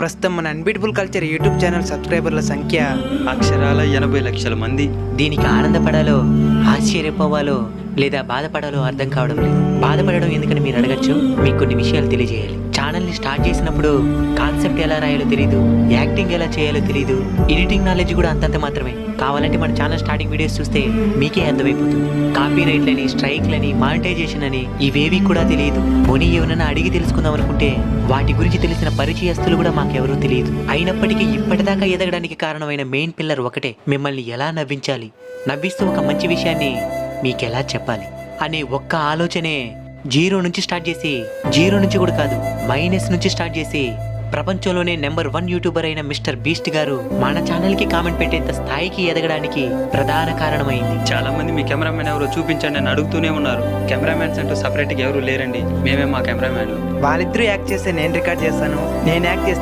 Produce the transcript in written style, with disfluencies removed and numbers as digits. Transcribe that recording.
ప్రస్తుతం మన unbeatable culture YouTube channel సబ్స్క్రైబర్ల సంఖ్య అక్షరాల 80 లక్షల మంది. దీనికి ఆనందపడాలో ఆశ్చర్యపోవాలో లేదా బాధపడాలో అర్థం కావడం లేదు. బాధపడడం ఎందుకని మీరు అడగచ్చు. మీకు కొన్ని విషయాలు తెలియజేయాలి. ఛానల్ని స్టార్ట్ చేసినప్పుడు కాన్సెప్ట్ ఎలా రాయాలో తెలియదు, యాక్టింగ్ ఎలా చేయాలో తెలియదు, ఎడిటింగ్ నాలెడ్జ్ కూడా అంతంత మాత్రమే. కావాలంటే మన ఛానల్ స్టార్టింగ్ వీడియోస్ చూస్తే మీకే అర్థమైపోతుంది. కాపీ రైట్లని, స్ట్రైక్లని, మానిటైజేషన్ అని ఇవేవి కూడా తెలియదు. పోనీ ఏమైనా అడిగి తెలుసుకుందాం అనుకుంటే వాటి గురించి తెలిసిన పరిచయస్తులు కూడా మాకెవరూ తెలియదు. అయినప్పటికీ ఇప్పటిదాకా ఎదగడానికి కారణమైన మెయిన్ పిల్లర్ ఒకటే: మిమ్మల్ని ఎలా నవ్వించాలి, నవ్విస్తూ ఒక మంచి విషయాన్ని మీకెలా చెప్పాలి అనే ఒక్క ఆలోచనే జీరో నుంచి స్టార్ట్ చేసి, జీరో నుంచి కూడా కాదు మైనస్ నుంచి స్టార్ట్ చేసి ప్రపంచంలోనే నెంబర్ 1 యూట్యూబర్ అయిన మిస్టర్ బీస్ట్ గారు మన ఛానల్కి కామెంట్ పెట్టేంత స్థాయికి ఎదగడానికి ప్రధాన కారణమైంది. చాలా మంది మీ కెమెరామెన్ ఎవరో చూపించండి అని అడుగుతూనే ఉన్నారు. కెమెరామెన్స్ అంటూ సపరేట్గా ఎవరు లేరండి, మేమే మా కెమెరామెన్లు. వాళ్ళిద్దరూ యాక్ట్ చేస్తే నేను రికార్డ్ చేస్తాను, నేను యాక్ట్ చేస్తే